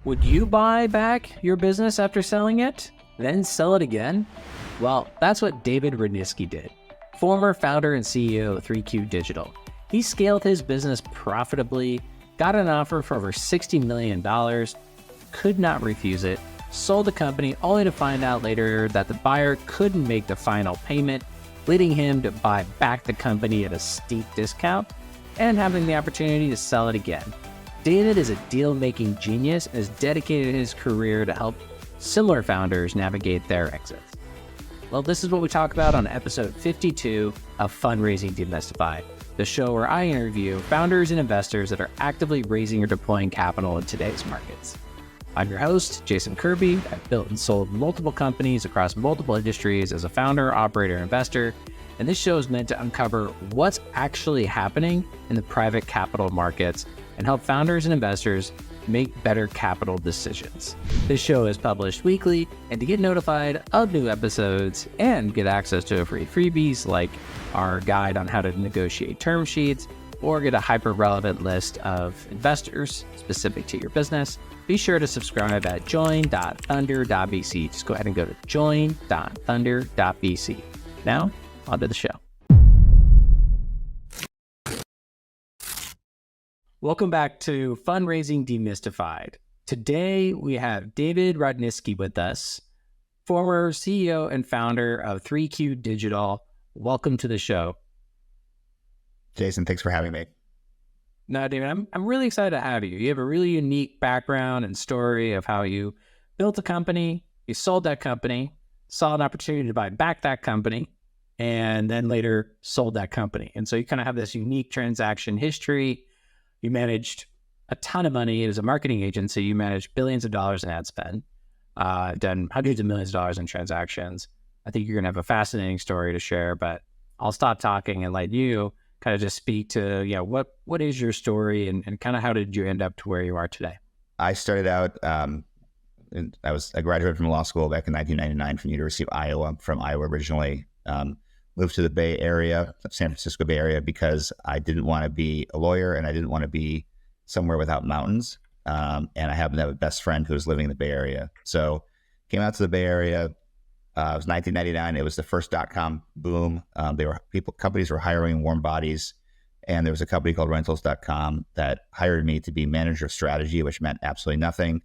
Would you buy back your business after selling it, then sell it again? Well, that's what David Rodnitzky did, former founder and CEO of 3Q Digital. He scaled his business profitably, got an offer for over $60 million, could not refuse it, sold the company only to find out later that the buyer couldn't make the final payment, leading him to buy back the company at a steep discount and having the opportunity to sell it again. David is a deal-making genius and has dedicated his career to help similar founders navigate their exits. Well, this is what we talk about on episode 52 of Fundraising Demystified, the show where I interview founders and investors that are actively raising or deploying capital in today's markets. I'm your host, Jason Kirby. I've built and sold multiple companies across multiple industries as a founder, operator, investor, and this show is meant to uncover what's actually happening in the private capital markets and help founders and investors make better capital decisions. This show is published weekly, and to get notified of new episodes and get access to free freebies like our guide on how to negotiate term sheets or get a hyper-relevant list of investors specific to your business, be sure to subscribe at join.thunder.vc. Just go ahead and go to join.thunder.vc. Now, on to the show. Welcome back to Fundraising Demystified. Today, we have David Rodnitzky with us, former CEO and founder of 3Q Digital. Welcome to the show. Jason, thanks for having me. No, David, I'm really excited to have you. You have a really unique background and story of how you built a company, you sold that company, saw an opportunity to buy back that company, and then later sold that company. And so you kind of have this unique transaction history. You managed a ton of money. It was a marketing agency. You managed billions of dollars in ad spend, done hundreds of millions of dollars in transactions. I think you're going to have a fascinating story to share, but I'll stop talking and let you kind of just speak to, what is your story and kind of how did you end up to where you are today? I started out, I graduated from law school back in 1999 from the University of Iowa, from Iowa originally. Moved to the Bay Area, San Francisco Bay Area, because I didn't want to be a lawyer and I didn't want to be somewhere without mountains. And I happened to have a best friend who was living in the Bay Area. So came out to the Bay Area. It was 1999. It was the first .com boom. Companies were hiring warm bodies. And there was a company called rentals.com that hired me to be manager of strategy, which meant absolutely nothing.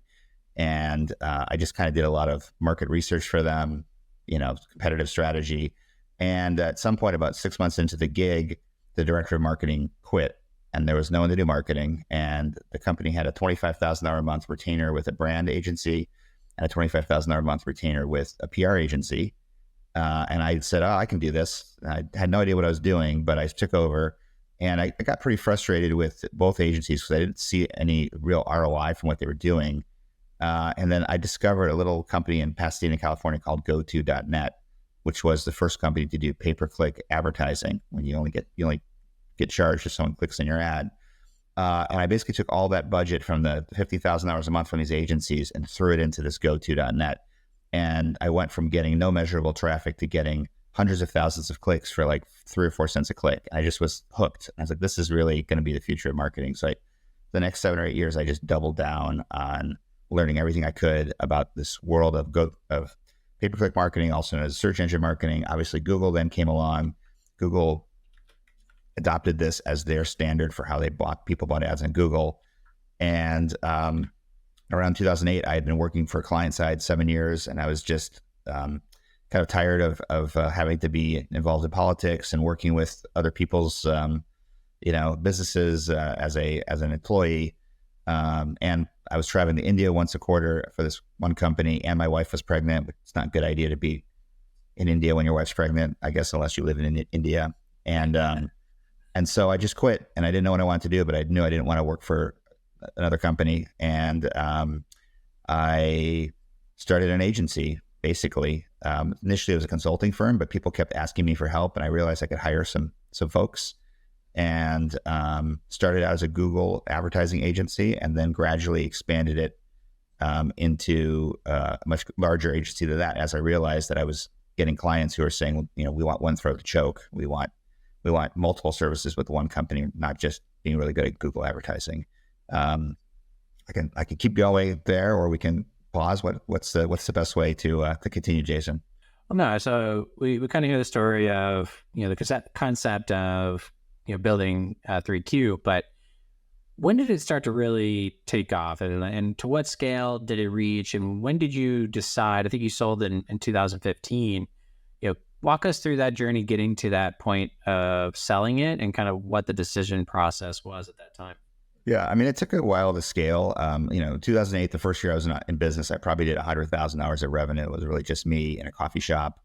And I just kind of did a lot of market research for them, competitive strategy. And at some point, about 6 months into the gig, the director of marketing quit and there was no one to do marketing. And the company had a $25,000 a month retainer with a brand agency and a $25,000 a month retainer with a PR agency. And I said, I can do this. I had no idea what I was doing, but I took over and I got pretty frustrated with both agencies because I didn't see any real ROI from what they were doing. And then I discovered a little company in Pasadena, California called GoTo.net, which was the first company to do pay-per-click advertising when you only get charged if someone clicks on your ad. And I basically took all that budget from the $50,000 a month from these agencies and threw it into this GoTo.net. And I went from getting no measurable traffic to getting hundreds of thousands of clicks for like 3 or 4 cents a click. I just was hooked. I was like, this is really going to be the future of marketing. So the next 7 or 8 years, I just doubled down on learning everything I could about this world of pay-per-click marketing, also known as search engine marketing. Obviously, Google then came along. Google adopted this as their standard for how people bought ads on Google. And around 2008, I had been working for client side 7 years, and I was just kind of tired of having to be involved in politics and working with other people's businesses as an employee. And I was traveling to India once a quarter for this one company, and my wife was pregnant. It's not a good idea to be in India when your wife's pregnant, I guess, unless you live in India. And so I just quit, and I didn't know what I wanted to do, but I knew I didn't want to work for another company. And I started an agency, basically. Initially, it was a consulting firm, but people kept asking me for help, and I realized I could hire some folks. And started out as a Google advertising agency and then gradually expanded it into a much larger agency than that, as I realized that I was getting clients who are saying, we want one throat to choke. We want multiple services with one company, not just being really good at Google advertising. I can keep going there, or we can pause. What's the best way to continue, Jason? Well, no, so we kind of hear the story of, the concept of, building 3Q, but when did it start to really take off, and to what scale did it reach, and when did you decide? I think you sold it in 2015. Walk us through that journey, getting to that point of selling it, and kind of what the decision process was at that time. Yeah, I mean, it took a while to scale. 2008, the first year I was in business, I probably did $100,000 of revenue. It was really just me in a coffee shop.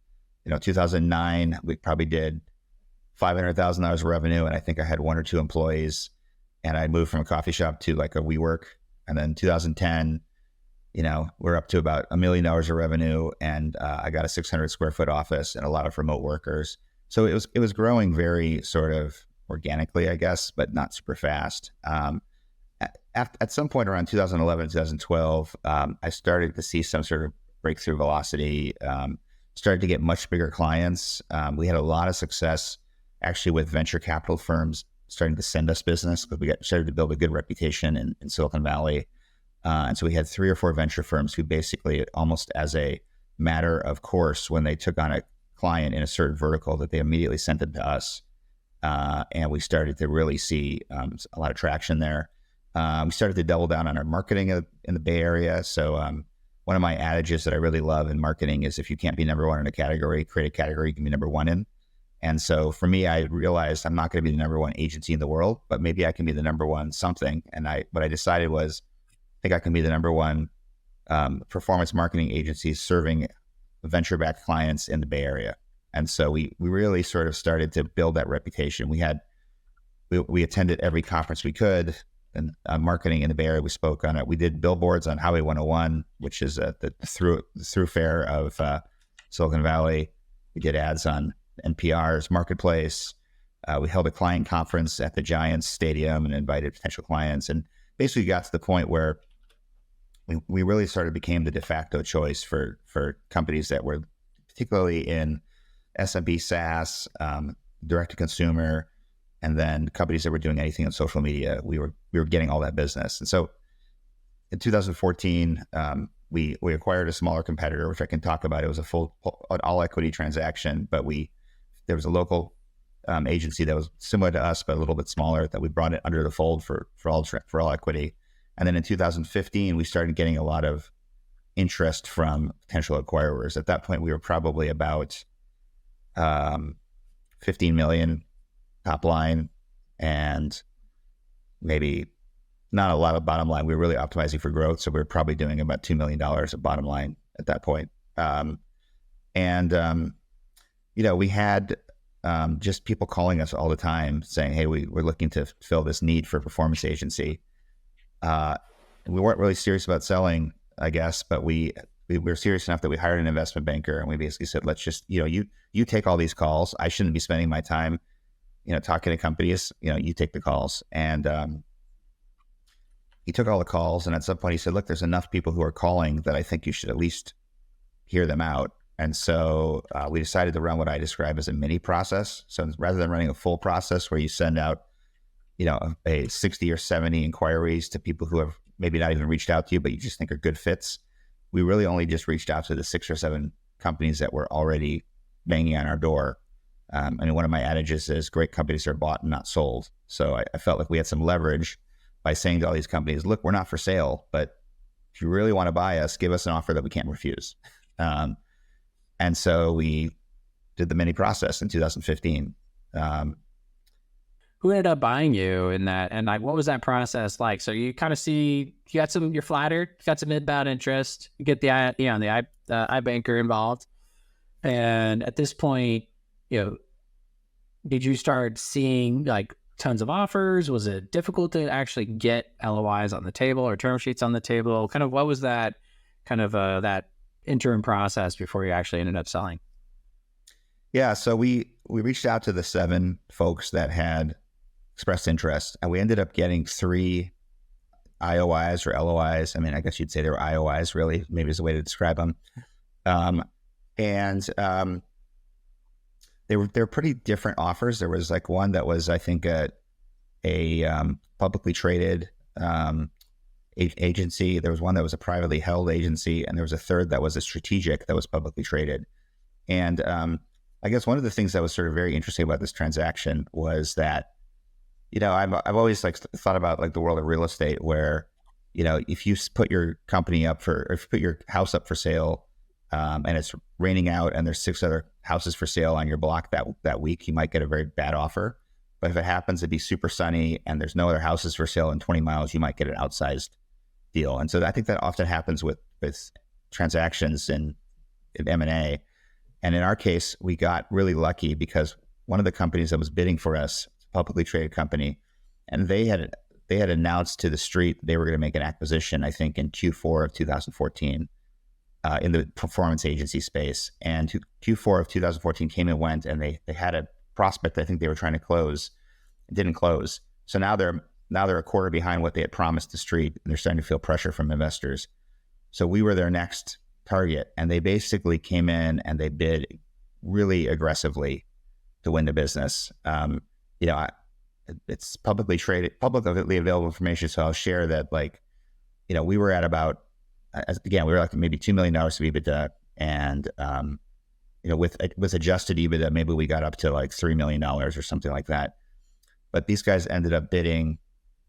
2009, we probably did $500,000 of revenue, and I think I had one or two employees. And I moved from a coffee shop to like a WeWork. And then 2010, we're up to about $1 million of revenue, and I got a 600 square foot office and a lot of remote workers. So it was growing very sort of organically, I guess, but not super fast. At some point around 2011, 2012, I started to see some sort of breakthrough velocity, started to get much bigger clients. We had a lot of success actually with venture capital firms starting to send us business, because we started to build a good reputation in Silicon Valley. And so we had 3 or 4 venture firms who basically, almost as a matter of course, when they took on a client in a certain vertical, that they immediately sent it to us. And we started to really see a lot of traction there. We started to double down on our marketing in the Bay Area. So one of my adages that I really love in marketing is, if you can't be number one in a category, create a category you can be number one in. And so for me, I realized I'm not going to be the number one agency in the world, but maybe I can be the number one something. And what I decided was, I think I can be the number one performance marketing agency serving venture-backed clients in the Bay Area. And so we really sort of started to build that reputation. We attended every conference we could, and marketing in the Bay Area, we spoke on it. We did billboards on Highway 101, which is the thoroughfare of Silicon Valley. We did ads on NPR's Marketplace. We held a client conference at the Giants Stadium and invited potential clients, and basically got to the point where we really became the de facto choice for companies that were particularly in SMB SaaS, direct to consumer, and then companies that were doing anything on social media. We were getting all that business. And so in 2014, we acquired a smaller competitor, which I can talk about. It was an all equity transaction, but there was a local agency that was similar to us, but a little bit smaller, that we brought it under the fold for all equity. And then in 2015, we started getting a lot of interest from potential acquirers. At that point, we were probably about 15 million top line, and maybe not a lot of bottom line. We were really optimizing for growth, so we were probably doing about $2 million of bottom line at that point. We had just people calling us all the time saying, "Hey, we're looking to fill this need for a performance agency." We weren't really serious about selling, I guess, but we were serious enough that we hired an investment banker, and we basically said, "Let's just, you take all these calls. I shouldn't be spending my time, talking to companies. You take the calls." And he took all the calls, and at some point he said, "Look, there's enough people who are calling that I think you should at least hear them out." And so we decided to run what I describe as a mini process. So rather than running a full process where you send out, a 60 or 70 inquiries to people who have maybe not even reached out to you, but you just think are good fits, we really only just reached out to the 6 or 7 companies that were already banging on our door. One of my adages is, great companies are bought and not sold. So I felt like we had some leverage by saying to all these companies, "Look, we're not for sale, but if you really want to buy us, give us an offer that we can't refuse." And so we did the mini process in 2015. Who ended up buying you in that? And what was that process like? So you kind of you're flattered, you got some inbound interest, you get the iBanker involved. And at this point, did you start seeing like tons of offers? Was it difficult to actually get LOIs on the table or term sheets on the table? Kind of what was that that interim process before you actually ended up selling? Yeah, so we reached out to the 7 folks that had expressed interest, and we ended up getting 3 IOIs or LOIs. I mean, I guess you'd say they were IOIs, really, maybe is a way to describe them. They were pretty different offers. There was like one that was, I think, a publicly traded agency. There was one that was a privately held agency, and there was a third that was a strategic that was publicly traded. And I guess one of the things that was sort of very interesting about this transaction was that, I've always like thought about like the world of real estate where, if you put your company up or if you put your house up for sale, and it's raining out and there's 6 other houses for sale on your block that week, you might get a very bad offer. But if it happens to be super sunny and there's no other houses for sale in 20 miles, you might get an outsized deal. And so I think that often happens with transactions in M&A. And in our case, we got really lucky because one of the companies that was bidding for us, a publicly traded company, and they had announced to the street they were going to make an acquisition, I think in Q4 of 2014, in the performance agency space. And Q4 of 2014 came and went, and they had a prospect I think they were trying to close. It didn't close. So now they're a quarter behind what they had promised the street, and they're starting to feel pressure from investors. So we were their next target, and they basically came in and they bid really aggressively to win the business. It's publicly available information, so I'll share that. We were at about, again, we were like maybe $2 million of EBITDA, and with adjusted EBITDA, maybe we got up to like $3 million or something like that. But these guys ended up bidding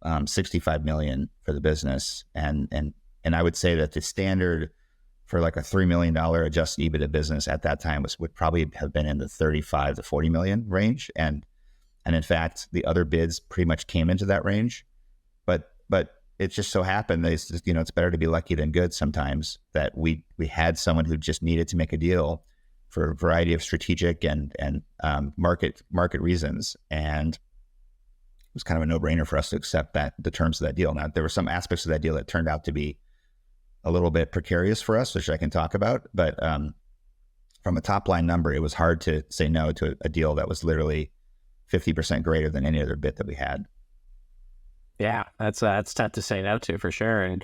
$65 million for the business, and I would say that the standard for like a $3 million adjusted EBITDA business at that time would probably have been in the 35 to 40 million range. And in fact, the other bids pretty much came into that range. But it just so happened that it's better to be lucky than good sometimes, that we had someone who just needed to make a deal for a variety of strategic and market reasons. And it was kind of a no-brainer for us to accept the terms of that deal. Now, there were some aspects of that deal that turned out to be a little bit precarious for us, which I can talk about. But from a top line number, it was hard to say no to a deal that was literally 50% greater than any other bid that we had. Yeah, that's tough to say no to for sure. And,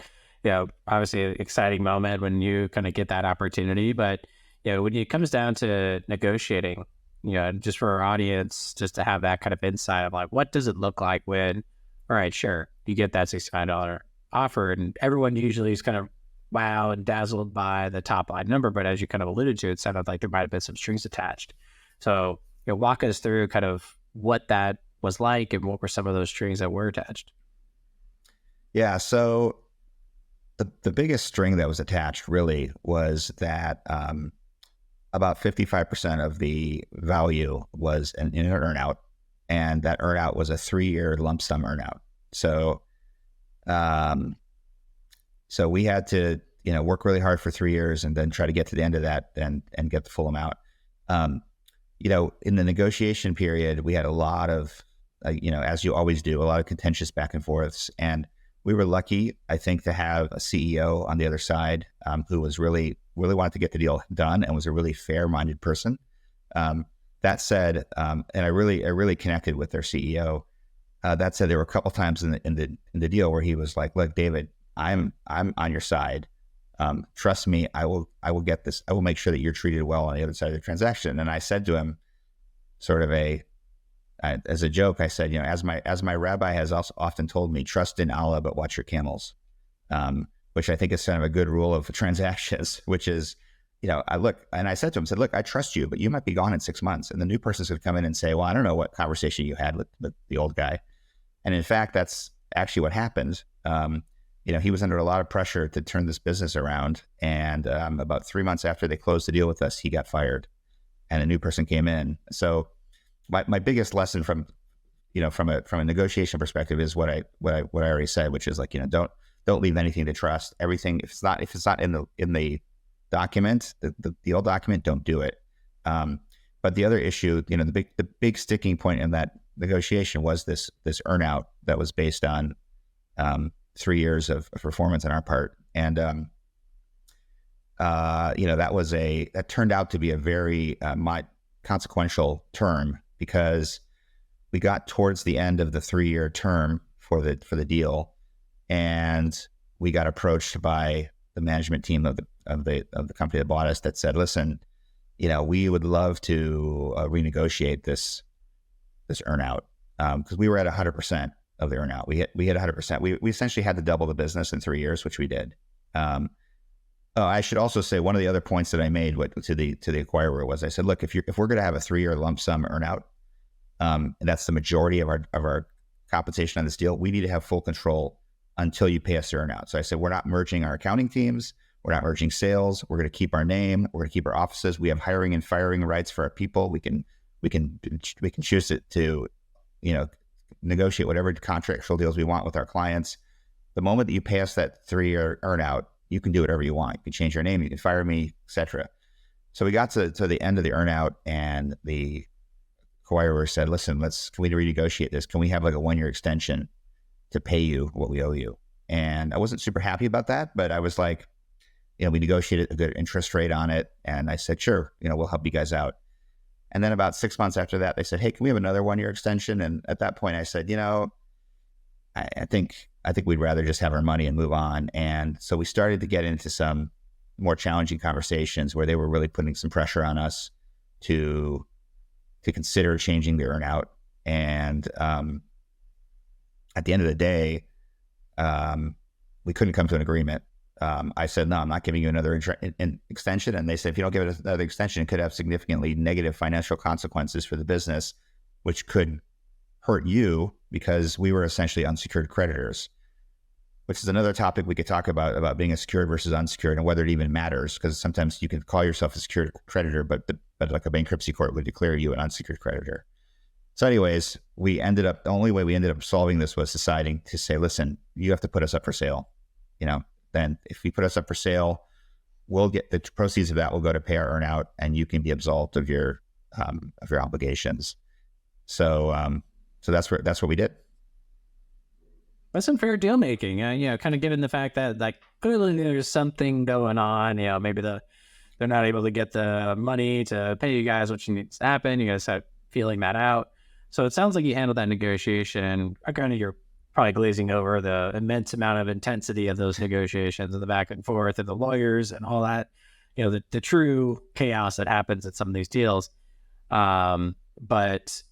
obviously an exciting moment when you kind of get that opportunity. But, when it comes down to negotiating, just for our audience, just to have that kind of insight of like, what does it look like when, all right, sure, you get that $65 offer, and everyone usually is kind of wow and dazzled by the top line number. But as you kind of alluded to, it sounded like there might have been some strings attached. So, walk us through kind of what that was like and what were some of those strings that were attached. Yeah. So the biggest string that was attached really was that about 55% of the value was in an earnout, and that earnout was a 3-year lump sum earnout. So, so we had to, work really hard for 3 years and then try to get to the end of that and get the full amount. In the negotiation period, we had a lot of, as you always do, a lot of contentious back and forths. And we were lucky, I think, to have a CEO on the other side who was really wanted to get the deal done and was a really fair-minded person. That said, and I really connected with their CEO. That said, there were a couple times in the deal where he was like, "Look, David, I'm on your side. Trust me, I will get this. I will make sure that you're treated well on the other side of the transaction." And I said to him, sort of as a joke, I said, as my rabbi has also often told me, trust in Allah, but watch your camels, which I think is kind of a good rule of transactions, which is, I said to him, look, I trust you, but you might be gone in 6 months. And the new person's going to come in and say, well, I don't know what conversation you had with the old guy. And in fact, that's actually what happened. He was under a lot of pressure to turn this business around. And about 3 months after they closed the deal with us, he got fired and a new person came in. So my biggest lesson from a negotiation perspective is what I already said, which is like, don't leave anything to trust. Everything, if it's not in the document, the deal document, don't do it. But the other issue, the big sticking point in that negotiation was this earnout that was based on 3 years of performance on our part. And, that turned out to be a very consequential term, because we got towards the end of the 3-year term for the deal, and we got approached by the management team of the company that bought us that said, listen, we would love to renegotiate this earnout, because we were at 100% of the earnout. We hit 100%. We essentially had to double the business in 3 years, which we did. I should also say one of the other points that I made to the acquirer was I said, look, if we're going to have a 3-year lump sum earnout, and that's the majority of our compensation on this deal, we need to have full control until you pay us the earnout. So I said, we're not merging our accounting teams. We're not merging sales. We're going to keep our name. We're going to keep our offices. We have hiring and firing rights for our people. We can choose to negotiate whatever contractual deals we want with our clients. The moment that you pay us that 3-year earnout, you can do whatever you want. You can change your name. You can fire me, etc. So we got to the end of the earnout, and the acquirer said, listen, can we renegotiate this? Can we have like a 1-year extension to pay you what we owe you? And I wasn't super happy about that, but I was like, we negotiated a good interest rate on it. And I said, sure, we'll help you guys out. And then about 6 months after that, they said, hey, can we have another 1-year extension? And at that point I said, I think we'd rather just have our money and move on. And so we started to get into some more challenging conversations where they were really putting some pressure on us to consider changing the earnout. And at the end of the day, we couldn't come to an agreement. I said, no, I'm not giving you another extension. And they said, if you don't give it another extension, it could have significantly negative financial consequences for the business, which could hurt you, because we were essentially unsecured creditors, which is another topic we could talk about being a secured versus unsecured and whether it even matters, because sometimes you can call yourself a secured creditor, but like a bankruptcy court would declare you an unsecured creditor. So anyways, the only way we ended up solving this was deciding to say, listen, you have to put us up for sale. Then if you put us up for sale, we'll get the proceeds of that will go to pay our earnout, and you can be absolved of your obligations. So that's what we did. That's some fair deal making. Kind of given the fact that like clearly there's something going on. Maybe they're not able to get the money to pay you guys, which needs to happen. You guys start feeling that out. So it sounds like you handled that negotiation. Kind of you're probably glazing over the immense amount of intensity of those negotiations and the back and forth and the lawyers and all that, the true chaos that happens at some of these deals. But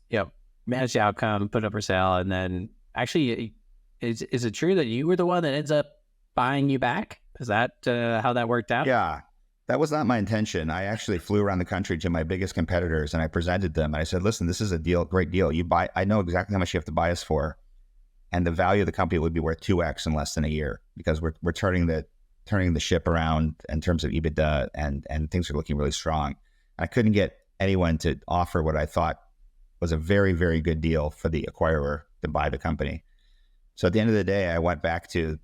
manage the outcome, put it up for sale. And then actually, is it true that you were the one that ends up buying you back? Is that how that worked out? Yeah, that was not my intention. I actually flew around the country to my biggest competitors and I presented them. And I said, listen, this is a deal, great deal. I know exactly how much you have to buy us for. And the value of the company would be worth 2x in less than a year, because we're turning the ship around in terms of EBITDA, and things are looking really strong. I couldn't get anyone to offer what I thought was a very, very good deal for the acquirer to buy the company. So at the end of the day, I went back to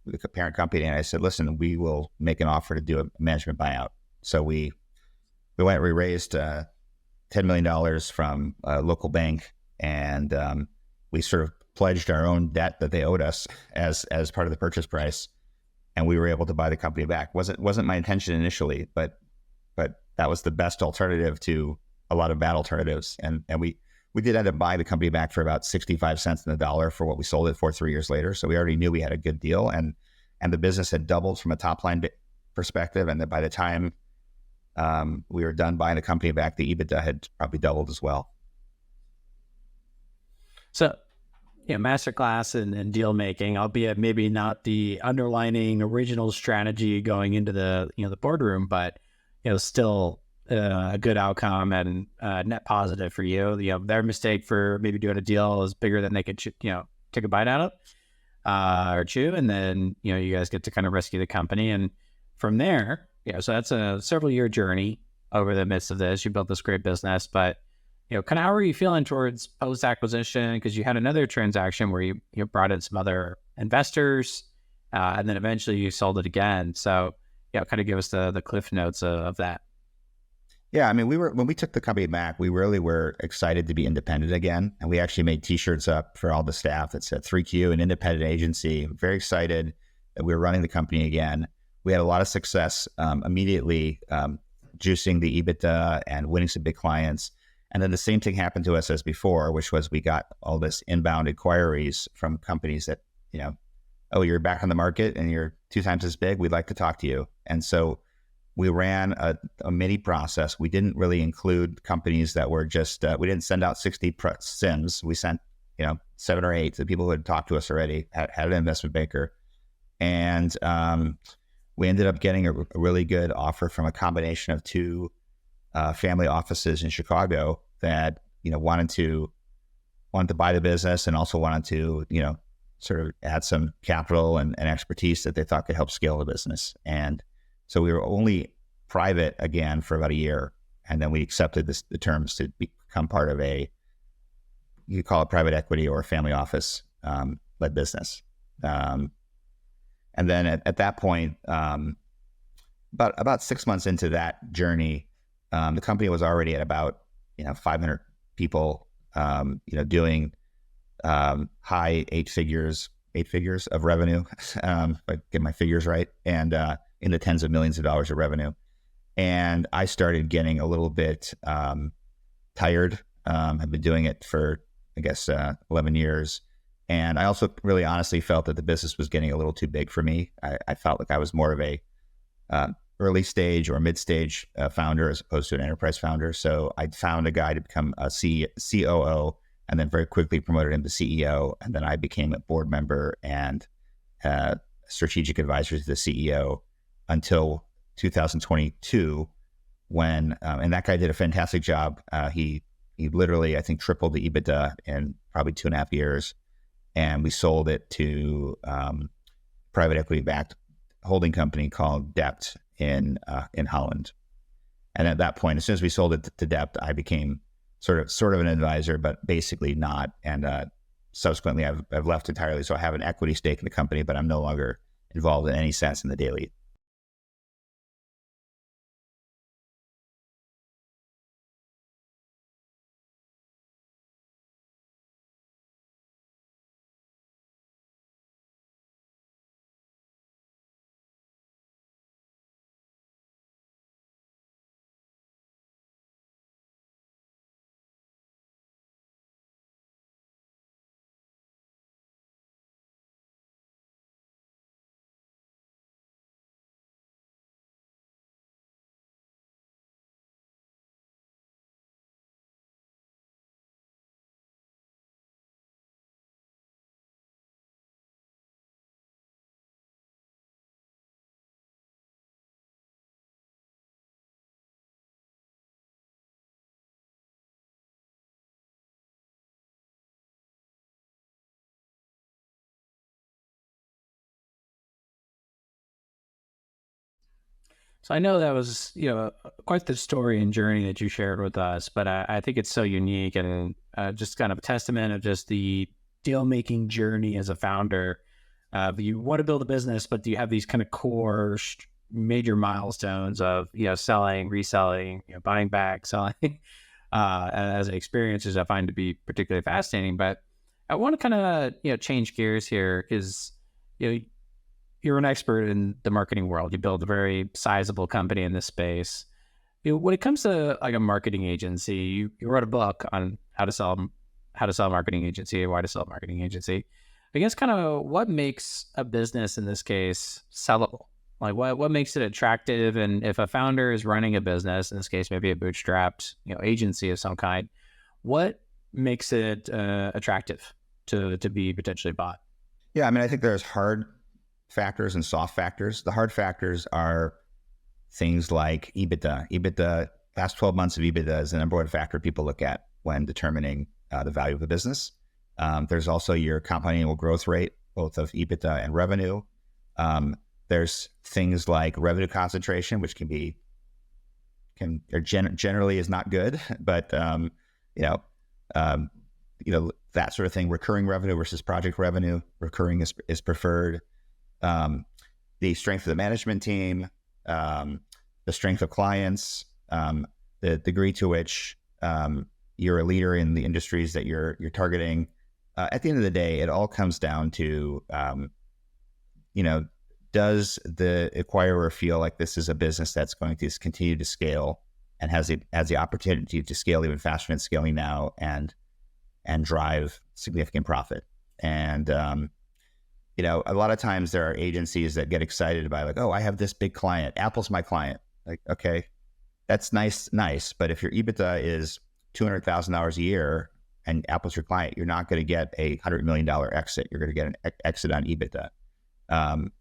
the parent company and I said, listen, we will make an offer to do a management buyout. So we raised $10 million from a local bank, and we sort of pledged our own debt that they owed us as part of the purchase price, and we were able to buy the company back. Wasn't my intention initially, but that was the best alternative to a lot of bad alternatives, and we did end up buying the company back for about 65 cents in the dollar for what we sold it for 3 years later. So we already knew we had a good deal, and the business had doubled from a top line perspective, and that by the time we were done buying the company back, the EBITDA had probably doubled as well. So masterclass and deal making, albeit maybe not the underlining original strategy going into the the boardroom, but still a good outcome and net positive for you. Their mistake for maybe doing a deal is bigger than they could take a bite out of or chew, and then you guys get to kind of rescue the company, and from there, so that's a several year journey over the midst of this. You built this great business, but kind of how are you feeling towards post-acquisition? Because you had another transaction where you brought in some other investors, and then eventually you sold it again. So, kind of give us the cliff notes of that. Yeah, I mean, when we took the company back, we really were excited to be independent again, and we actually made T-shirts up for all the staff that said 3Q, an independent agency. Very excited that we were running the company again. We had a lot of success immediately, juicing the EBITDA and winning some big clients. And then the same thing happened to us as before, which was we got all this inbound inquiries from companies that, oh, you're back on the market and you're 2 times as big. We'd like to talk to you. And so we ran a mini process. We didn't really include companies that were just, we didn't send out 60 sims. We sent 7 or 8, the people who had talked to us already had an investment banker. And we ended up getting a really good offer from a combination of 2 family offices in Chicago that, wanted to buy the business and also wanted to, sort of add some capital and expertise that they thought could help scale the business. And so we were only private again for about a year. And then we accepted the terms to become part of you call it private equity or a family office led business. And then at that point, about 6 months into that journey, the company was already at about 500 people, doing high eight figures of revenue, if I get my figures right, and in the tens of millions of dollars of revenue. And I started getting a little bit tired. I've been doing it for, I guess, 11 years. And I also really honestly felt that the business was getting a little too big for me. I felt like I was more of a early stage or mid stage founder as opposed to an enterprise founder. So I found a guy to become a COO, and then very quickly promoted him to CEO. And then I became a board member and strategic advisor to the CEO until 2022, when and that guy did a fantastic job. He literally, I think, tripled the EBITDA in probably 2.5 years. And we sold it to private equity backed holding company called Dept in Holland. And at that point, as soon as we sold it to Dept, I became sort of an advisor, but basically not. And subsequently, I've left entirely. So I have an equity stake in the company, but I'm no longer involved in any sense in the daily. So I know that was, quite the story and journey that you shared with us, but I think it's so unique and just kind of a testament of just the deal-making journey as a founder. You want to build a business, but do you have these kind of core major milestones of, selling, reselling, buying back, selling, as experiences I find to be particularly fascinating. But I want to kind of, change gears here because, you're an expert in the marketing world. You build a very sizable company in this space. When it comes to like a marketing agency, you wrote a book on how to sell a marketing agency, why to sell a marketing agency. I guess kind of what makes a business in this case sellable? Like what makes it attractive? And if a founder is running a business, in this case, maybe a bootstrapped, agency of some kind, what makes it attractive to be potentially bought? Yeah, I mean, I think there's hard factors and soft factors. The hard factors are things like EBITDA. Past 12 months of EBITDA is the number one factor people look at when determining the value of a business. There's also your compound annual growth rate, both of EBITDA and revenue. There's things like revenue concentration, which generally is not good, but that sort of thing. Recurring revenue versus project revenue. Recurring is preferred. The strength of the management team, the strength of clients, the degree to which you're a leader in the industries that you're targeting. At the end of the day, it all comes down to, does the acquirer feel like this is a business that's going to continue to scale and has the opportunity to scale even faster than scaling now and drive significant profit? And a lot of times there are agencies that get excited by like, oh, I have this big client. Apple's my client. Like, okay, that's nice. But if your EBITDA is $200,000 a year and Apple's your client, you're not going to get a $100 million exit. You're going to get an exit on EBITDA. And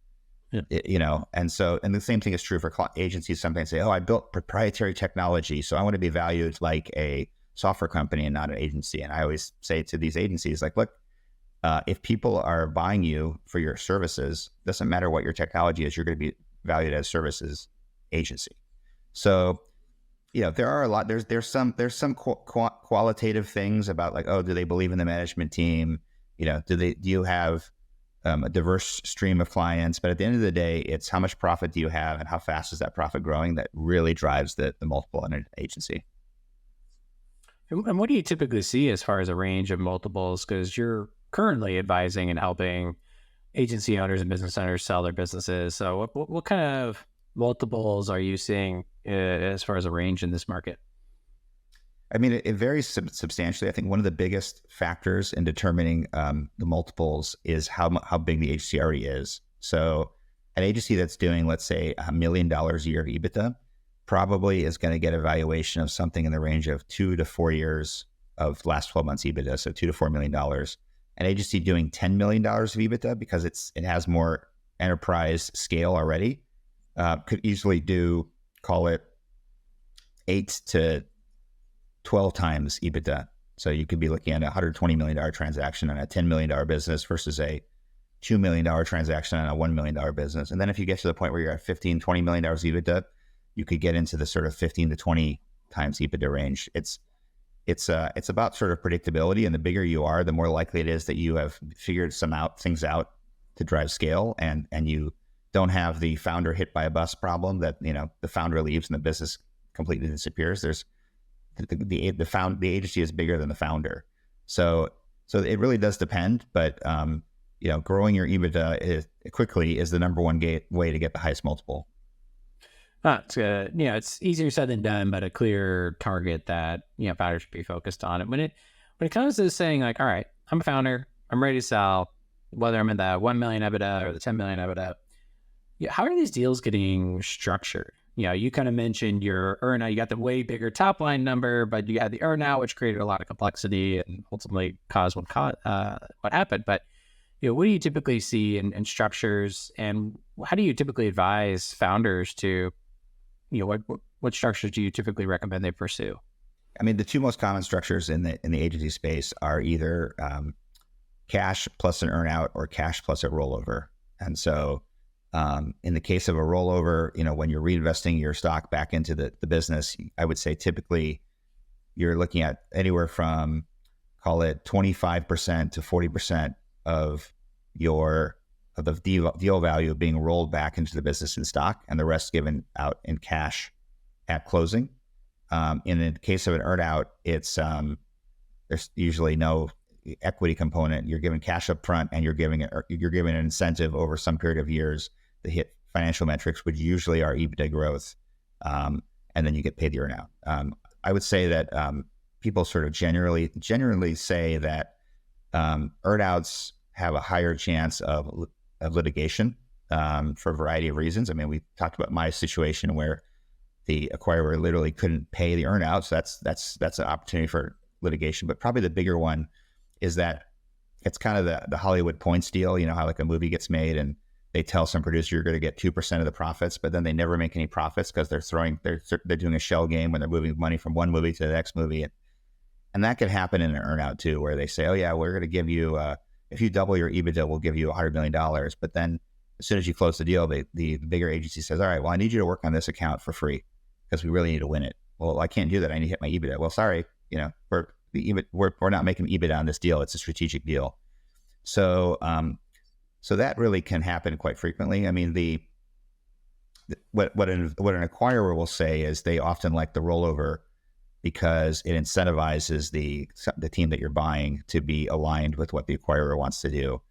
the same thing is true for agencies. Sometimes say, oh, I built proprietary technology, so I want to be valued like a software company and not an agency. And I always say to these agencies, like, look, if people are buying you for your services, doesn't matter what your technology is, you're going to be valued as services agency. So, there are a lot. There's some qualitative things about like, oh, do they believe in the management team? Do you have a diverse stream of clients? But at the end of the day, it's how much profit do you have and how fast is that profit growing that really drives the multiple in an agency. And what do you typically see as far as a range of multiples? Because you're currently advising and helping agency owners and business owners sell their businesses. So what kind of multiples are you seeing as far as a range in this market? I mean, it varies substantially. I think one of the biggest factors in determining the multiples is how big the agency already is. So an agency that's doing, let's say, $1 million a year of EBITDA probably is going to get a valuation of something in the range of 2 to 4 years of last 12 months EBITDA, so $2 to $4 million. An agency doing $10 million of EBITDA, because it has more enterprise scale already, could easily do, call it 8 to 12 times EBITDA. So you could be looking at a $120 million transaction on a $10 million business versus a $2 million transaction on a $1 million business. And then if you get to the point where you're at $15, $20 million EBITDA, you could get into the sort of 15 to 20 times EBITDA range. It's about sort of predictability, and the bigger you are, the more likely it is that you have figured things out to drive scale, and you don't have the founder hit by a bus problem that, the founder leaves and the business completely disappears. There's the agency is bigger than the founder. So it really does depend, but growing your EBITDA quickly is the number one way to get the highest multiple. It's easier said than done, but a clear target that founders should be focused on. And when it comes to saying like, all right, I'm a founder, I'm ready to sell, whether I'm in the 1 million EBITDA or the 10 million EBITDA, how are these deals getting structured? You kind of mentioned your earnout. You got the way bigger top line number, but you had the earnout, which created a lot of complexity and ultimately caused what happened. But what do you typically see in structures, and how do you typically advise founders to, what structures do you typically recommend they pursue? I mean, the two most common structures in the agency space are either cash plus an earnout or cash plus a rollover. And so in the case of a rollover, when you're reinvesting your stock back into the business, I would say typically you're looking at anywhere from, call it 25% to 40% of the deal value being rolled back into the business in stock, and the rest given out in cash at closing. In the case of an earnout, it's there's usually no equity component. You're given cash up front, and you're given an incentive over some period of years to hit financial metrics, which usually are EBITDA growth, and then you get paid the earnout. I would say that people sort of generally say that earnouts have a higher chance of litigation for a variety of reasons. I mean, we talked about my situation where the acquirer literally couldn't pay the earnout, so that's an opportunity for litigation. But probably the bigger one is that it's kind of the Hollywood points deal. How like a movie gets made and they tell some producer you're going to get 2% of the profits, but then they never make any profits because they're doing a shell game when they're moving money from one movie to the next movie, and that could happen in an earnout too, where they say, oh yeah, we're going to give you if you double your EBITDA, we'll give you $100 million. But then as soon as you close the deal, the bigger agency says, all right, well, I need you to work on this account for free because we really need to win it. Well, I can't do that. I need to hit my EBITDA. Well, sorry, we're not making EBITDA on this deal. It's a strategic deal. So that really can happen quite frequently. I mean, what an acquirer will say is they often like the rollover because it incentivizes the team that you're buying to be aligned with what the acquirer wants to do.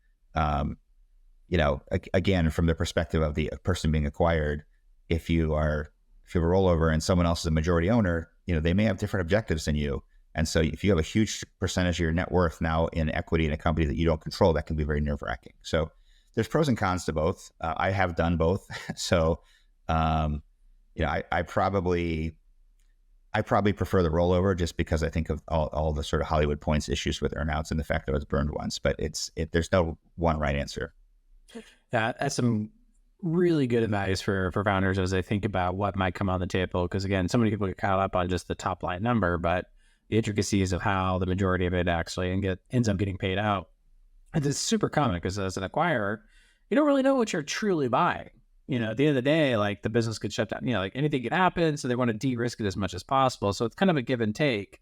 Again, from the perspective of the person being acquired, if you have a rollover and someone else is a majority owner, they may have different objectives than you. And so if you have a huge percentage of your net worth now in equity in a company that you don't control, that can be very nerve-wracking. So there's pros and cons to both. I have done both. So, I I probably prefer the rollover just because I think of all the sort of Hollywood points issues with earnouts and the fact that it was burned once, but there's no one right answer. Yeah, that's some really good advice for founders as they think about what might come on the table. Because again, so many people get caught up on just the top line number, but the intricacies of how the majority of it actually ends up getting paid out. And it's super common because as an acquirer, you don't really know what you're truly buying. At the end of the day, like the business could shut down, like anything could happen. So they want to de-risk it as much as possible. So it's kind of a give and take.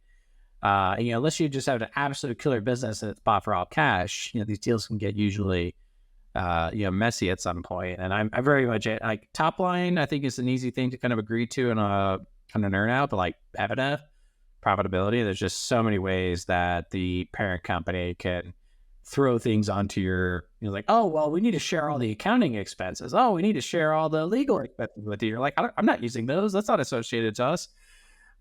Unless you just have an absolute killer business and it's bought for all cash, these deals can get usually, messy at some point. And I'm very much like top line, I think is an easy thing to kind of agree to in a kind of an earnout, but like EBITDA, profitability, there's just so many ways that the parent company can throw things onto your, like, oh, well, we need to share all the accounting expenses. Oh, we need to share all the legal expenses with you. You're like, I'm not using those. That's not associated to us.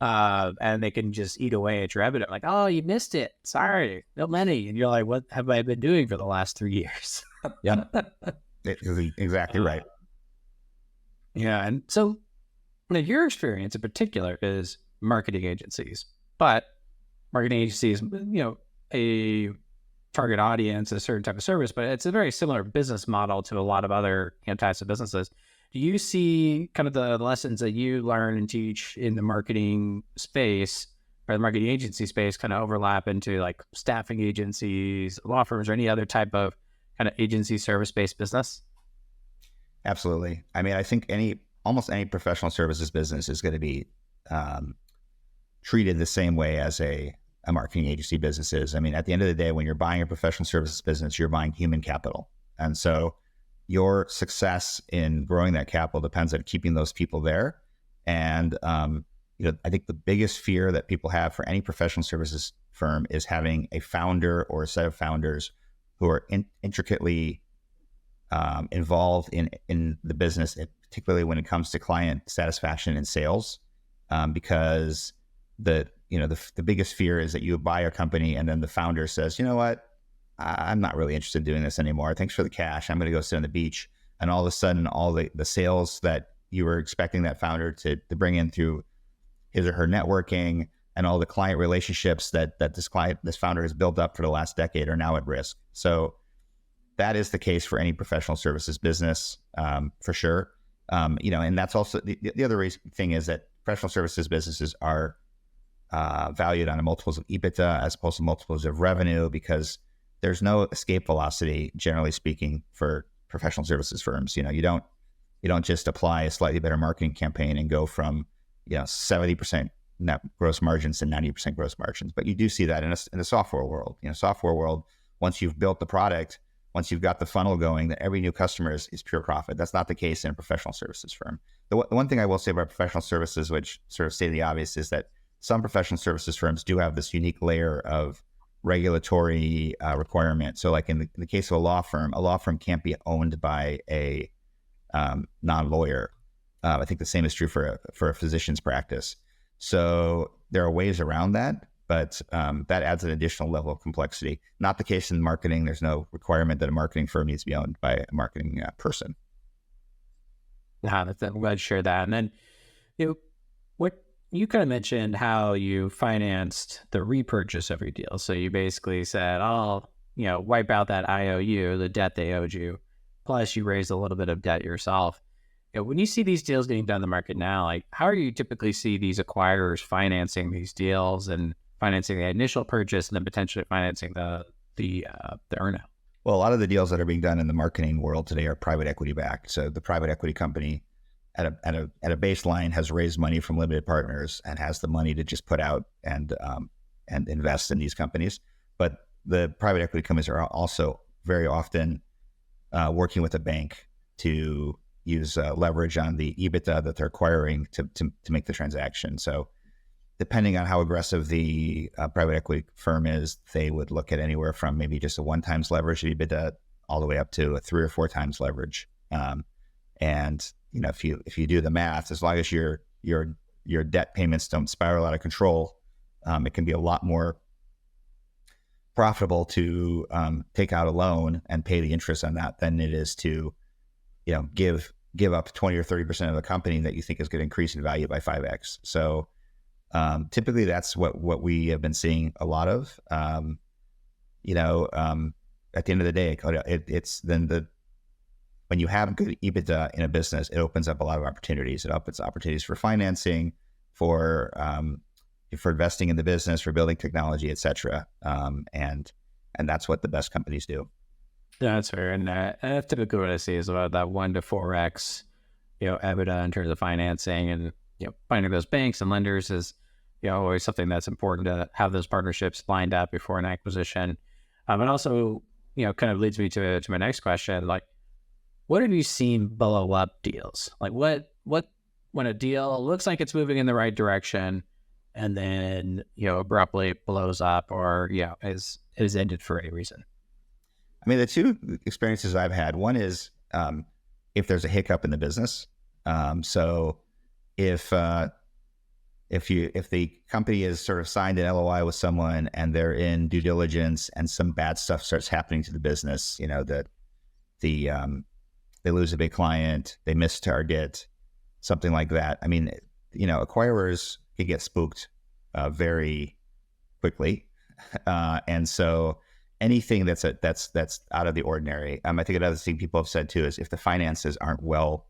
And they can just eat away at your EBITDA. Like, oh, you missed it. Sorry, no money. And you're like, what have I been doing for the last 3 years? Yeah, exactly right. Yeah. And so your experience in particular is marketing agencies, but marketing agencies, a target audience, a certain type of service, but it's a very similar business model to a lot of other types of businesses. Do you see kind of the lessons that you learn and teach in the marketing space or the marketing agency space kind of overlap into like staffing agencies, law firms, or any other type of kind of agency service-based business? Absolutely. I mean, I think almost any professional services business is going to be treated the same way as a marketing agency business is. I mean, at the end of the day, when you're buying a professional services business, you're buying human capital. And so your success in growing that capital depends on keeping those people there. And, I think the biggest fear that people have for any professional services firm is having a founder or a set of founders who are intricately involved in the business, particularly when it comes to client satisfaction and sales, because the biggest fear is that you buy a company and then the founder says, you know what, I'm not really interested in doing this anymore. Thanks for the cash. I'm going to go sit on the beach. And all of a sudden, all the sales that you were expecting that founder to bring in through his or her networking and all the client relationships that this founder has built up for the last decade are now at risk. So that is the case for any professional services business, for sure. And that's also the other thing is that professional services businesses are valued on multiples of EBITDA as opposed to multiples of revenue, because there's no escape velocity, generally speaking, for professional services firms. You don't just apply a slightly better marketing campaign and go from 70% net gross margins to 90% gross margins. But you do see that in the software world. Software world, once you've built the product, once you've got the funnel going, that every new customer is pure profit. That's not the case in a professional services firm. The one thing I will say about professional services, which sort of state the obvious, is that some professional services firms do have this unique layer of regulatory requirement. So like in the case of a law firm can't be owned by a non-lawyer. I think the same is true for a physician's practice. So there are ways around that, but that adds an additional level of complexity. Not the case in marketing. There's no requirement that a marketing firm needs to be owned by a marketing person. I'm glad you shared that. And then, what you kind of mentioned how you financed the repurchase of your deal. So you basically said, I'll, wipe out that IOU, the debt they owed you, plus you raised a little bit of debt yourself. When you see these deals getting done in the market now, like how do you typically see these acquirers financing these deals and financing the initial purchase and then potentially financing the earnout? Well, a lot of the deals that are being done in the marketing world today are private equity backed. So the private equity company at a baseline has raised money from limited partners and has the money to just put out and invest in these companies. But the private equity companies are also very often working with a bank to use leverage on the EBITDA that they're acquiring to make the transaction. So depending on how aggressive the private equity firm is, they would look at anywhere from maybe just a 1x leverage EBITDA all the way up to a 3 or 4 times leverage. And if you do the math, as long as your debt payments don't spiral out of control, it can be a lot more profitable to take out a loan and pay the interest on that than it is to give up 20 or 30% of the company that you think is going to increase in value by 5x. So Typically, that's what we have been seeing a lot of. At the end of the day, it's then when you have good EBITDA in a business, it opens up a lot of opportunities. It opens opportunities for financing, for investing in the business, for building technology, et cetera. And that's what the best companies do. Yeah, that's fair. And that's typically what I see is about that 1 to 4x, EBITDA in terms of financing, and, finding those banks and lenders is, always something that's important to have those partnerships lined up before an acquisition. And also, kind of leads me to my next question. Like, what have you seen blow up deals? Like what when a deal looks like it's moving in the right direction and then, abruptly blows up or, is ended for any reason? I mean, the two experiences I've had, one is if there's a hiccup in the business. So if the company is sort of signed an LOI with someone and they're in due diligence and some bad stuff starts happening to the business, that they lose a big client, they miss target, something like that. I mean, acquirers can get spooked very quickly, and so anything that's out of the ordinary. I think another thing people have said too is if the finances aren't well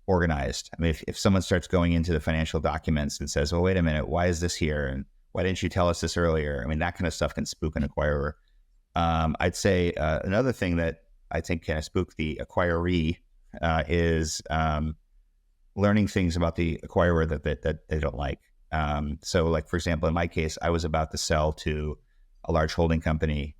organized. I mean, if someone starts going into the financial documents and says, "Well, wait a minute, why is this here? And why didn't you tell us this earlier?" I mean, that kind of stuff can spook an acquirer. I'd say another thing that I think can spook the acquiree is learning things about the acquirer that they don't like. So, like for example, in my case, I was about to sell to a large holding company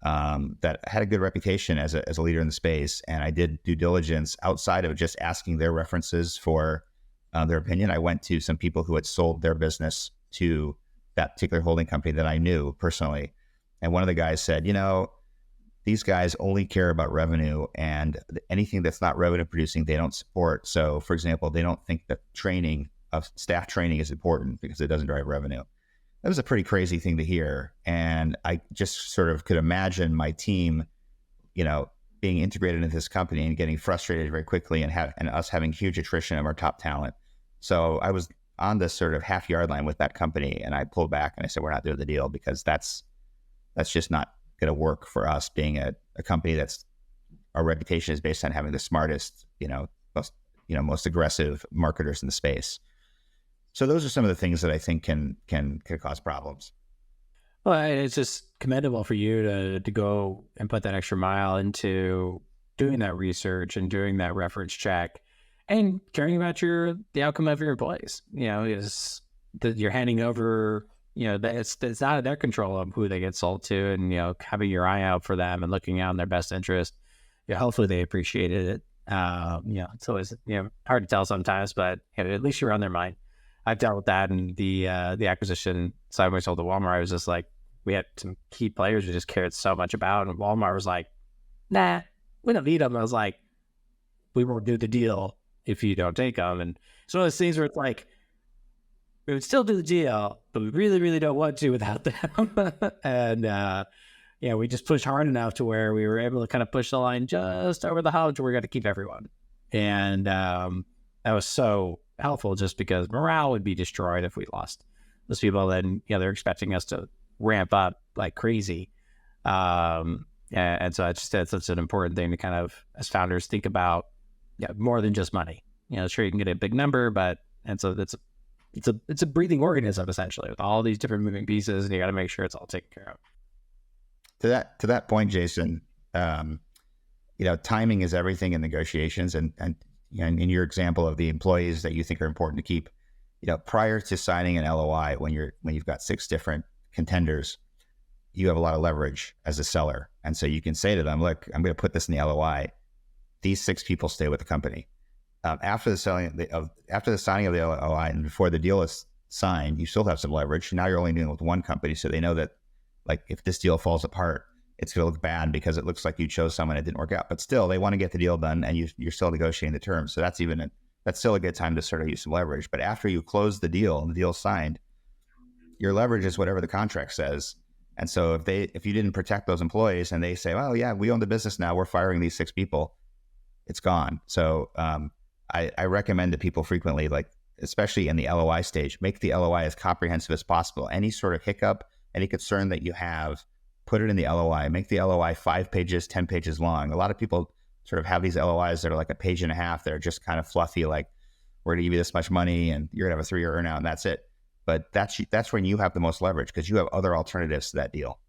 that had a good reputation as a leader in the space, and I did due diligence outside of just asking their references for their opinion. I went to some people who had sold their business to that particular holding company that I knew personally, and one of the guys said, these guys only care about revenue, and anything that's not revenue producing, they don't support. So, for example, they don't think that staff training is important because it doesn't drive revenue. That was a pretty crazy thing to hear. And I just sort of could imagine my team, being integrated into this company and getting frustrated very quickly and us having huge attrition of our top talent. So I was on this sort of half yard line with that company, and I pulled back and I said, we're not doing the deal because that's just not going to work for us, being a company that's our reputation is based on having the smartest, most aggressive marketers in the space. So those are some of the things that I think can cause problems. Well, it's just commendable for you to go and put that extra mile into doing that research and doing that reference check and caring about the outcome of your employees. Is that you're handing over, that it's out of their control of who they get sold to, and, having your eye out for them and looking out in their best interest. Hopefully they appreciated it. It's always, hard to tell sometimes, but at least you're on their mind. I've dealt with that in the acquisition side when we sold to Walmart. I was just like, we had some key players we just cared so much about, and Walmart was like, nah, we don't need them. I was like, we won't do the deal if you don't take them. And it's one of those things where it's like, we would still do the deal, but we really, really don't want to without them. And we just pushed hard enough to where we were able to kind of push the line just over the hump to where we got to keep everyone. And that was so helpful, just because morale would be destroyed if we lost those people. Then they're expecting us to ramp up like crazy, and so that's such an important thing to kind of, as founders, think about. More than just money. Sure, you can get a big number, and so it's a breathing organism essentially with all these different moving pieces, and you got to make sure it's all taken care of. To that point, Jason, timing is everything in negotiations, and in your example of the employees that you think are important to keep, prior to signing an LOI, when you've got 6 different contenders, you have a lot of leverage as a seller. And so you can say to them, look, I'm going to put this in the LOI. These 6 people stay with the company. After the signing of the LOI and before the deal is signed, you still have some leverage. Now you're only dealing with one company. So they know that, like, if this deal falls apart, it's going to look bad because it looks like you chose someone that didn't work out. But still, they want to get the deal done, and you're still negotiating the terms. So that's still a good time to sort of use some leverage. But after you close the deal and the deal's signed, your leverage is whatever the contract says. And so if you didn't protect those employees and they say, well, yeah, we own the business now, we're firing these 6 people, it's gone. So I recommend to people frequently, like, especially in the LOI stage, make the LOI as comprehensive as possible. Any sort of hiccup, any concern that you have, put it in the LOI. Make the LOI 5 pages, 10 pages long. A lot of people sort of have these LOIs that are like a page and a half. They're just kind of fluffy, like, we're going to give you this much money and you're going to have a 3-year earnout and that's it. But that's when you have the most leverage, because you have other alternatives to that deal.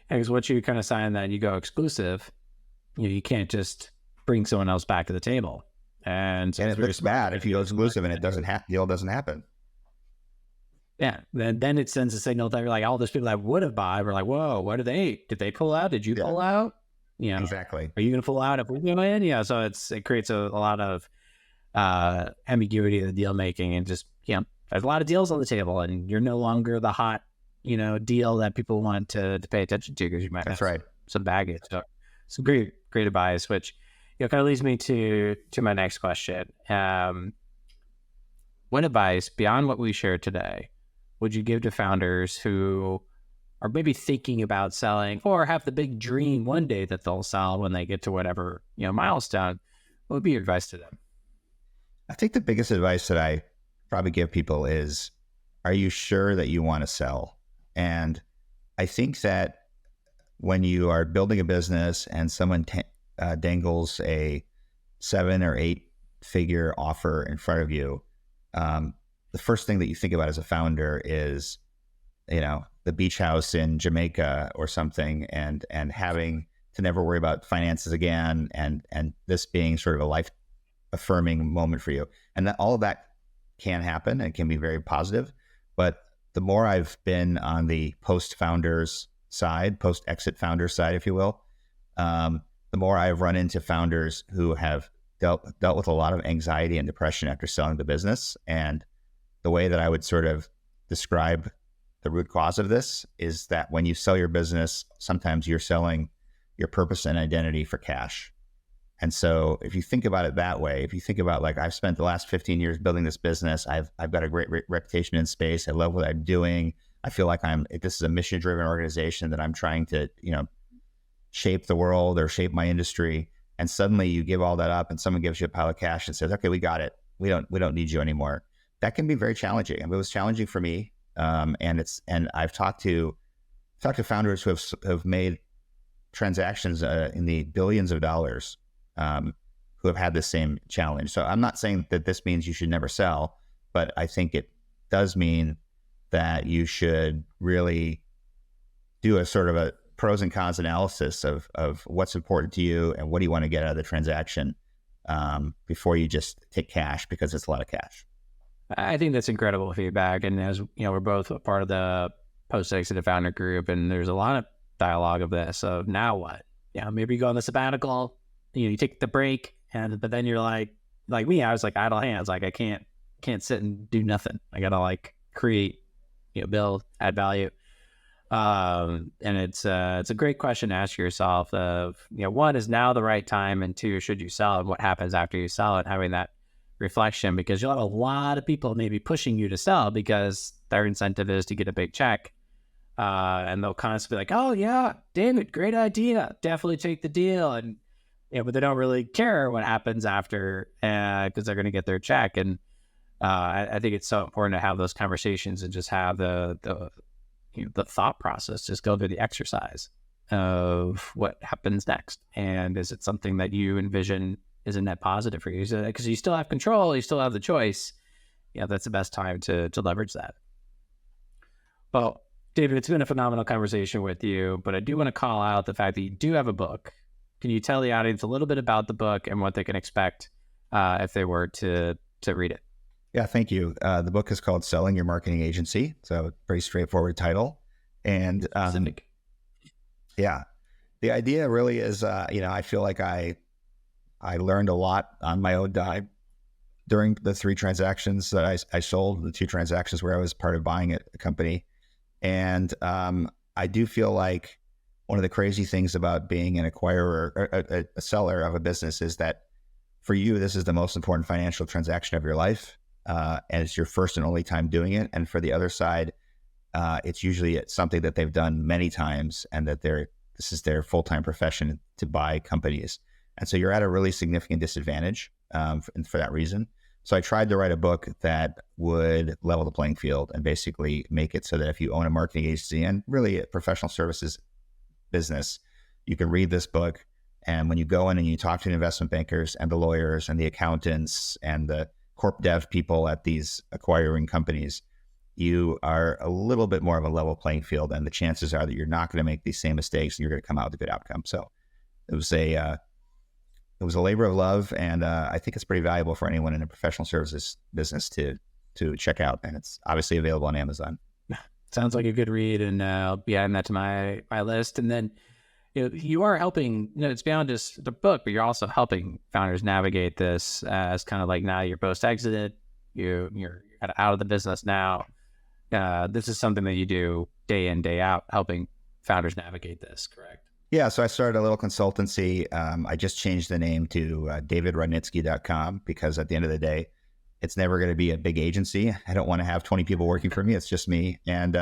Because once you kind of sign that, you go exclusive, you can't just bring someone else back to the table. And so it looks bad if you go exclusive and it doesn't deal doesn't happen. Yeah. Then it sends a signal that you're like, all those people that would have bought were like, whoa, what did they pull out? Did you pull out? Yeah. Exactly. Are you going to pull out if we go in? Yeah. So it creates a lot of ambiguity in the deal making, and just, there's a lot of deals on the table and you're no longer the hot, deal that people want to pay attention to, because you might have some baggage. So some great advice, which, kind of leads me to my next question. What advice beyond what we shared today would you give to founders who are maybe thinking about selling, or have the big dream one day that they'll sell when they get to whatever, milestone? What would be your advice to them? I think the biggest advice that I probably give people is, are you sure that you want to sell? And I think that when you are building a business and someone dangles a 7 or 8 figure offer in front of you, the first thing that you think about as a founder is, the beach house in Jamaica or something, and having to never worry about finances again, and this being sort of a life affirming moment for you. And that all of that can happen and can be very positive. But the more I've been on the post exit founders side, if you will, the more I've run into founders who have dealt with a lot of anxiety and depression after selling the business. And the way that I would sort of describe the root cause of this is that when you sell your business, sometimes you're selling your purpose and identity for cash. And so if you think about it that way, if you think about, like, I've spent the last 15 years building this business, I've got a great reputation in space. I love what I'm doing. I feel like this is a mission driven organization that I'm trying to, shape the world or shape my industry. And suddenly you give all that up and someone gives you a pile of cash and says, okay, we got it. We don't need you anymore. That can be very challenging. I mean, it was challenging for me. And I've talked to founders who have made transactions in the billions of dollars, who have had the same challenge. So I'm not saying that this means you should never sell, but I think it does mean that you should really do a sort of a pros and cons analysis of what's important to you and what do you want to get out of the transaction, before you just take cash, because it's a lot of cash. I think that's incredible feedback. And as we're both a part of the post-exit founder group, and there's a lot of dialogue of this. So now what? Maybe you go on the sabbatical, you take the break, but then you're like me, I was like idle hands. Like, I can't sit and do nothing. I got to create, build, add value. And it's a great question to ask yourself of, one, is now the right time? And 2, should you sell? And what happens after you sell it? Having that reflection, because you'll have a lot of people maybe pushing you to sell because their incentive is to get a big check. And they'll constantly be like, oh yeah, David, great idea. Definitely take the deal. And, but they don't really care what happens after, because they're going to get their check. And, I think it's so important to have those conversations and just have the thought process, just go through the exercise of what happens next. And is it something that you envision is a net positive for you? Because you still have control, you still have the choice. That's the best time to leverage that. Well, David, it's been a phenomenal conversation with you, but I do want to call out the fact that you do have a book. Can you tell the audience a little bit about the book and what they can expect if they were to read it? Yeah, thank you. The book is called Selling Your Marketing Agency. So very straightforward title. And yeah, the idea really is, I feel like I learned a lot on my own dime during the 3 transactions that I sold, the 2 transactions where I was part of buying a company. And I do feel like one of the crazy things about being an acquirer or a seller of a business is that for you, this is the most important financial transaction of your life. And it's your first and only time doing it. And for the other side, it's usually something that they've done many times and that this is their full-time profession to buy companies. And so you're at a really significant disadvantage for that reason. So I tried to write a book that would level the playing field and basically make it so that if you own a marketing agency and really a professional services business, you can read this book. And when you go in and you talk to the investment bankers and the lawyers and the accountants and the corp dev people at these acquiring companies, you are a little bit more of a level playing field. And the chances are that you're not going to make these same mistakes and you're going to come out with a good outcome. So it was a labor of love. And I think it's pretty valuable for anyone in a professional services business to check out. And it's obviously available on Amazon. Sounds like a good read, and I'll be adding that to my list. And then, you are helping, it's beyond just the book, but you're also helping founders navigate this as kind of like now you're post-exited, you're kind of out of the business now. This is something that you do day in, day out, helping founders navigate this, correct? Yeah, so I started a little consultancy. I just changed the name to davidrodnitzky.com because at the end of the day, it's never going to be a big agency. I don't want to have 20 people working for me. It's just me. And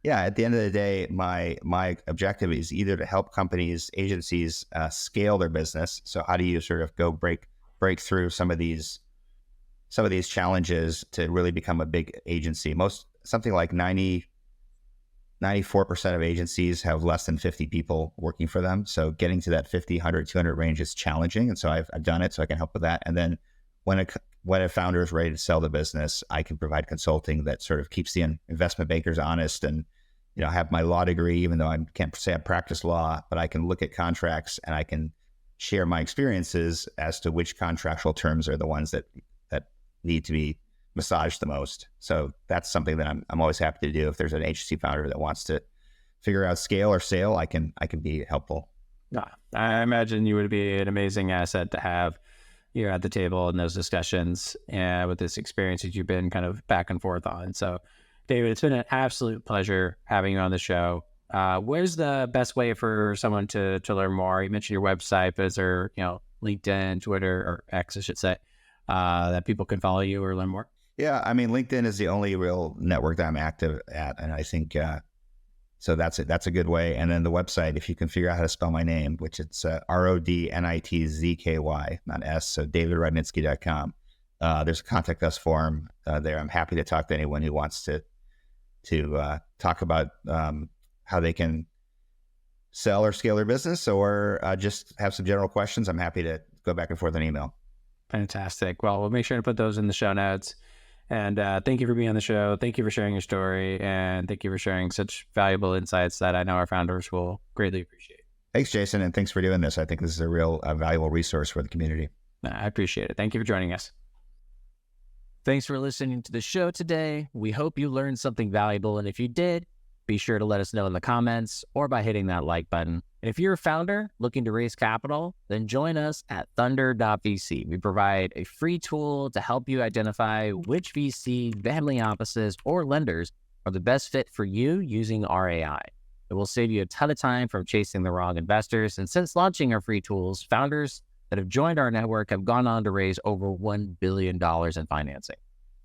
at the end of the day, my objective is either to help companies, agencies scale their business. So how do you sort of go break through some of these challenges to really become a big agency? Something like 94% of agencies have less than 50 people working for them. So getting to that 50, 100, 200 range is challenging. And so I've done it, so I can help with that. And then when a founder is ready to sell the business, I can provide consulting that sort of keeps the investment bankers honest. And I have my law degree, even though I can't say I practice law, but I can look at contracts and I can share my experiences as to which contractual terms are the ones that need to be massaged the most. So that's something that I'm always happy to do. If there's an agency founder that wants to figure out scale or sale, I can be helpful. I imagine you would be an amazing asset to have at the table in those discussions with this experience that you've been kind of back and forth on. So, David, it's been an absolute pleasure having you on the show. Where's the best way for someone to learn more? You mentioned your website, but is there, LinkedIn, Twitter, or X, I should say, that people can follow you or learn more? Yeah, I mean, LinkedIn is the only real network that I'm active at. And I think, so that's it. That's a good way. And then the website, if you can figure out how to spell my name, which it's Rodnitzky, not S, so davidrodnitzky.com. There's a contact us form there. I'm happy to talk to anyone who wants to talk about how they can sell or scale their business, or just have some general questions. I'm happy to go back and forth on email. Fantastic. Well, we'll make sure to put those in the show notes. And thank you for being on the show. Thank you for sharing your story. And thank you for sharing such valuable insights that I know our founders will greatly appreciate. Thanks, Jason. And thanks for doing this. I think this is a real valuable resource for the community. I appreciate it. Thank you for joining us. Thanks for listening to the show today. We hope you learned something valuable. And if you did, be sure to let us know in the comments or by hitting that like button. And if you're a founder looking to raise capital, then join us at Thunder.vc. We provide a free tool to help you identify which VC, family offices, or lenders are the best fit for you using our AI. It will save you a ton of time from chasing the wrong investors. And since launching our free tools, founders that have joined our network have gone on to raise over $1 billion in financing.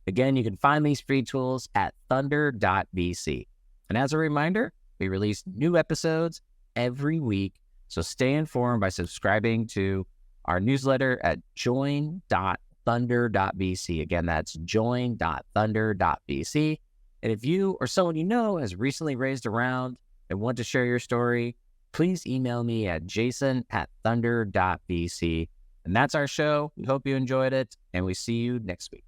Again, you can find these free tools at Thunder.vc. And as a reminder, we release new episodes every week, so stay informed by subscribing to our newsletter at join.thunder.vc. Again, that's join.thunder.vc. And if you or someone you know has recently raised a round and want to share your story, please email me at jason@thunder.vc. And that's our show. We hope you enjoyed it, and we see you next week.